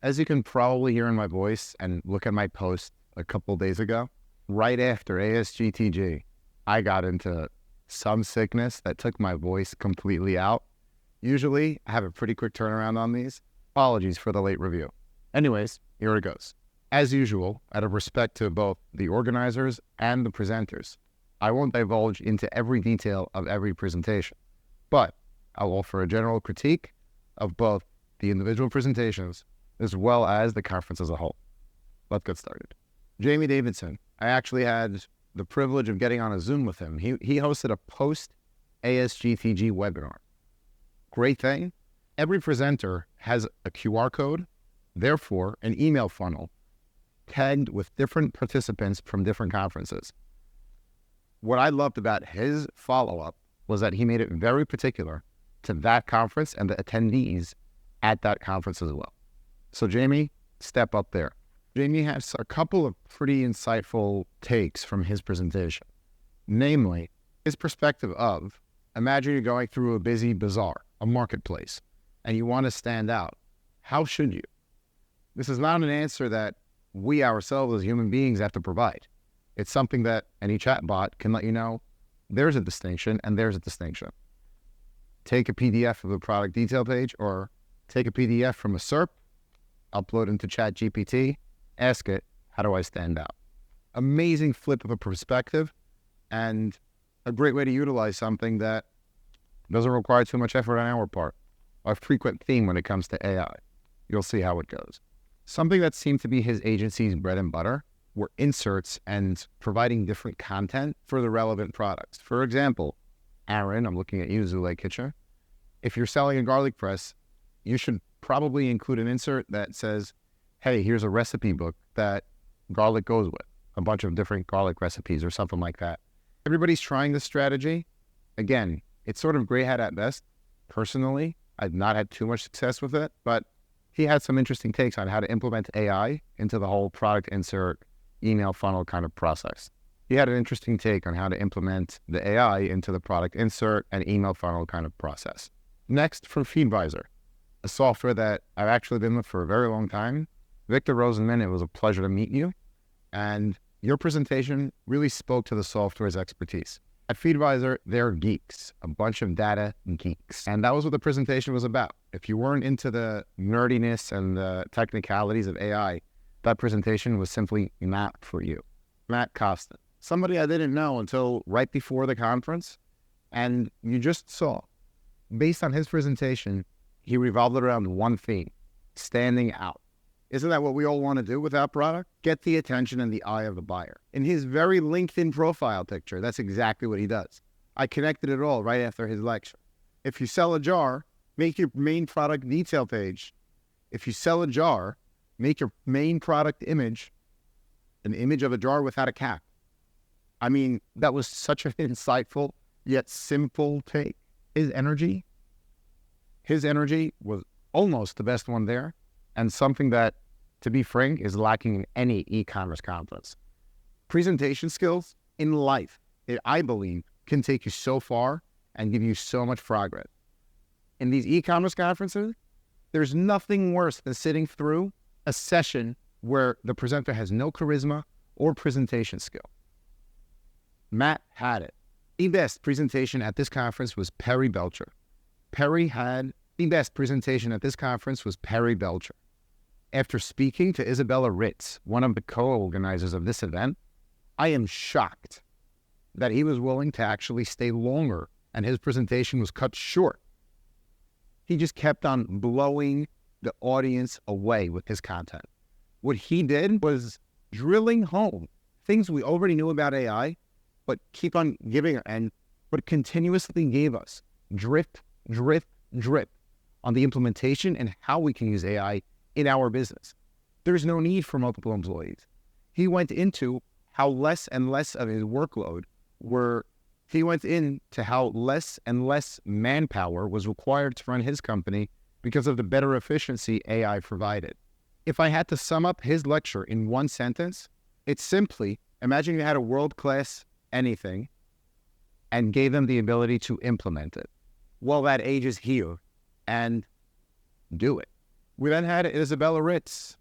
As you can probably hear in my voice and look at my post a couple days ago, right after ASGTG, I got into some sickness that took my voice completely out. Usually, I have a pretty quick turnaround on these. Apologies for the late review. Anyways, here it goes. As usual, out of respect to both the organizers and the presenters, I won't divulge into every detail of every presentation, but I'll offer a general critique of both the individual presentations as well as the conference as a whole. Let's get started. Jamie Davidson, I actually had the privilege of getting on a Zoom with him. He hosted a post-ASGTG webinar. Great thing. Every presenter has a QR code, therefore an email funnel tagged with different participants from different conferences. What I loved about his follow-up was that he made it very particular to that conference and the attendees at that conference as well. So Jamie, step up there. Jamie has a couple of pretty insightful takes from his presentation. Namely, his perspective of, imagine you're going through a busy bazaar, a marketplace, and you want to stand out. How should you? This is not an answer that we ourselves as human beings have to provide. It's something that any chatbot can let you know there's a distinction and there's a distinction. Take a PDF of the product detail page or take a PDF from a SERP, upload into ChatGPT, ask it, how do I stand out? Amazing flip of a perspective and a great way to utilize something that doesn't require too much effort on our part. A frequent theme when it comes to AI. You'll see how it goes. Something that seemed to be his agency's bread and butter were inserts and providing different content for the relevant products. For example, Aaron, I'm looking at you, Zule Kitcher. If you're selling a garlic press, you should probably include an insert that says, hey, here's a recipe book that garlic goes with, a bunch of different garlic recipes or something like that. Everybody's trying this strategy. Again, it's sort of gray hat at best. Personally, I've not had too much success with it, but he had some interesting takes on how to implement AI into the whole product insert, email funnel kind of process. He had an interesting take on how to implement the AI into the product insert and email funnel kind of process. Next, from Feedvisor, a software that I've actually been with for a very long time. Victor Rosenman, it was a pleasure to meet you. And your presentation really spoke to the software's expertise. At Feedvisor, they're geeks, a bunch of data geeks. And that was what the presentation was about. If you weren't into the nerdiness and the technicalities of AI, that presentation was simply not for you. Matt Costin, somebody I didn't know until right before the conference. And you just saw, based on his presentation, he revolved it around one theme, standing out. Isn't that what we all want to do with our product? Get the attention and the eye of the buyer. In his very LinkedIn profile picture, that's exactly what he does. I connected it all right after his lecture. If you sell a jar, make your main product detail page. If you sell a jar, make your main product image an image of a jar without a cap. I mean, that was such an insightful yet simple take. His energy was almost the best one there, and something that, to be frank, is lacking in any e-commerce conference. Presentation skills in life, I believe, can take you so far and give you so much progress. In these e-commerce conferences, there's nothing worse than sitting through a session where the presenter has no charisma or presentation skill. Matt had it. The best presentation at this conference was Perry Belcher. The best presentation at this conference was Perry Belcher. After speaking to Isabella Ritz, one of the co-organizers of this event, I am shocked that he was willing to actually stay longer and his presentation was cut short. He just kept on blowing the audience away with his content. What he did was drilling home things we already knew about AI, but but continuously gave us drip on the implementation and how we can use AI in our business. There's no need for multiple employees. He went into how less and less of his workload he went into how less and less manpower was required to run his company because of the better efficiency AI provided. If I had to sum up his lecture in one sentence, it's simply, imagine you had a world-class anything and gave them the ability to implement it. Well, that age is here, and do it. We then had Isabella Ritz.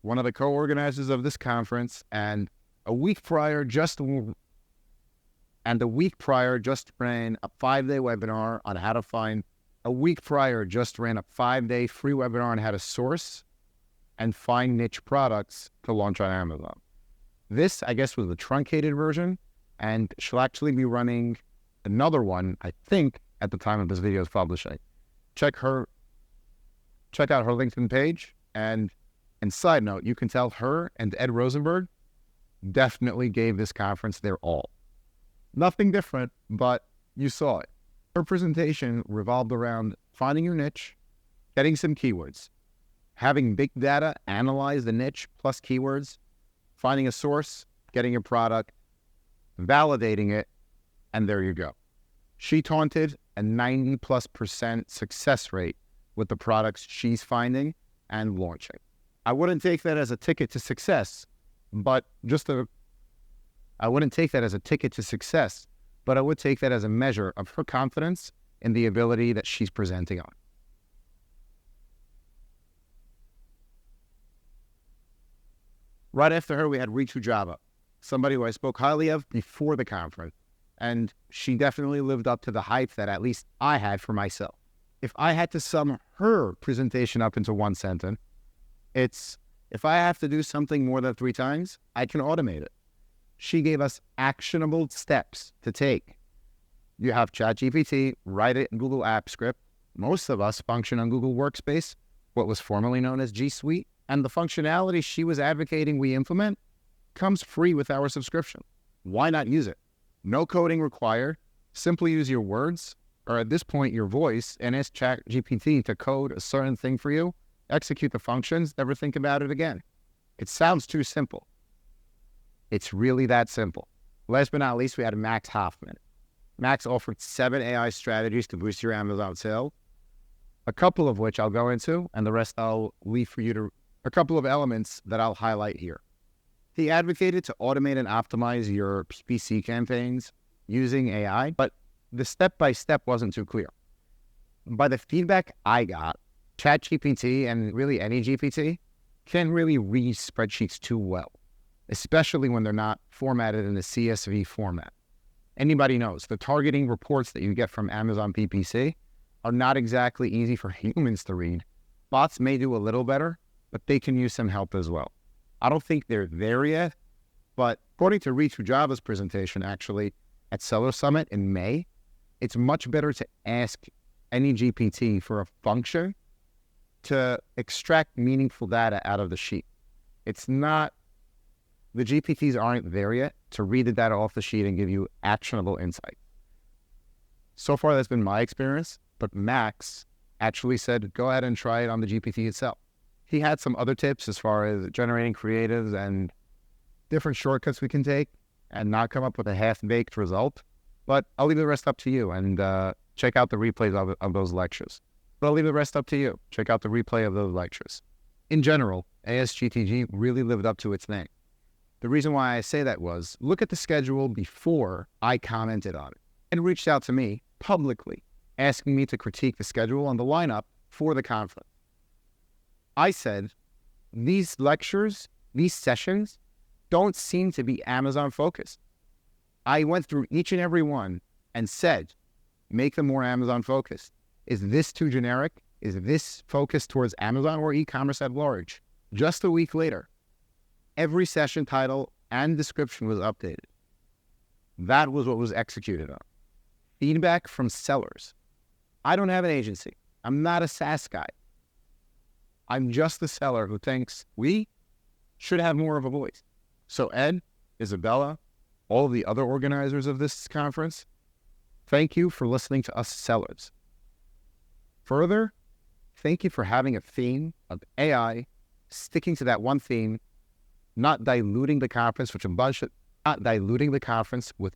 One of the co-organizers of this conference, and a week prior just ran a 5-day webinar on how to find. A week prior just ran a 5-day free webinar on how to source and find niche products to launch on Amazon. This, I guess, was the truncated version, and she'll actually be running another one, I think, at the time of this video's publishing. Check out her LinkedIn page, and side note, you can tell her and Ed Rosenberg definitely gave this conference their all. Nothing different, but you saw it. Her presentation revolved around finding your niche, getting some keywords, having big data analyze the niche plus keywords, finding a source, getting your product, validating it, and there you go. She taunted a 90+% success rate with the products she's finding and launching. I wouldn't take that as a ticket to success, but I would take that as a measure of her confidence in the ability that she's presenting on. Right after her, we had Ritu Java, somebody who I spoke highly of before the conference, and she definitely lived up to the hype that at least I had for myself. If I had to sum her presentation up into one sentence, it's, if I have to do something more than 3 times, I can automate it. She gave us actionable steps to take. You have ChatGPT, write it in Google Apps Script. Most of us function on Google Workspace, what was formerly known as G Suite, and the functionality she was advocating we implement comes free with our subscription. Why not use it? No coding required. Simply use your words, or at this point, your voice, and ask ChatGPT to code a certain thing for you, execute the functions, never think about it again. It sounds too simple. It's really that simple. Last but not least, we had Max Hoffman. Max offered 7 AI strategies to boost your Amazon sale, a couple of which I'll go into, and the rest I'll leave for you to, a couple of elements that I'll highlight here. He advocated to automate and optimize your PPC campaigns using AI, but the step-by-step wasn't too clear. By the feedback I got, ChatGPT and really any GPT can really read spreadsheets too well, especially when they're not formatted in a CSV format. Anybody knows the targeting reports that you get from Amazon PPC are not exactly easy for humans to read. Bots may do a little better, but they can use some help as well. I don't think they're there yet, but according to Ritu Java's presentation, actually, at Seller Summit in May, it's much better to ask any GPT for a function to extract meaningful data out of the sheet. It's not, the GPTs aren't there yet to read the data off the sheet and give you actionable insight. So far, that's been my experience, but Max actually said, go ahead and try it on the GPT itself. He had some other tips as far as generating creatives and different shortcuts we can take and not come up with a half-baked result. But I'll leave the rest up to you, and check out the replays of those lectures. But I'll leave the rest up to you. Check out the replay of those lectures. In general, ASGTG really lived up to its name. The reason why I say that was, look at the schedule before I commented on it and reached out to me publicly, asking me to critique the schedule and the lineup for the conference. I said, these lectures, these sessions, don't seem to be Amazon focused. I went through each and every one and said, make them more Amazon focused. Is this too generic? Is this focused towards Amazon or e-commerce at large? Just a week later, every session title and description was updated. That was what was executed on. Feedback from sellers. I don't have an agency. I'm not a SaaS guy. I'm just the seller who thinks we should have more of a voice. So Ed, Isabella, all of the other organizers of this conference, thank you for listening to us sellers. Further, thank you for having a theme of AI, sticking to that one theme, not diluting the conference with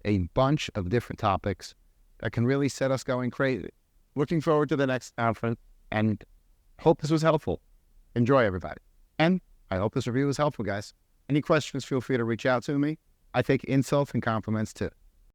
a bunch of different topics that can really set us going crazy. Looking forward to the next conference and hope this was helpful. Enjoy, everybody. And I hope this review was helpful, guys. Any questions, feel free to reach out to me. I take insults and compliments too.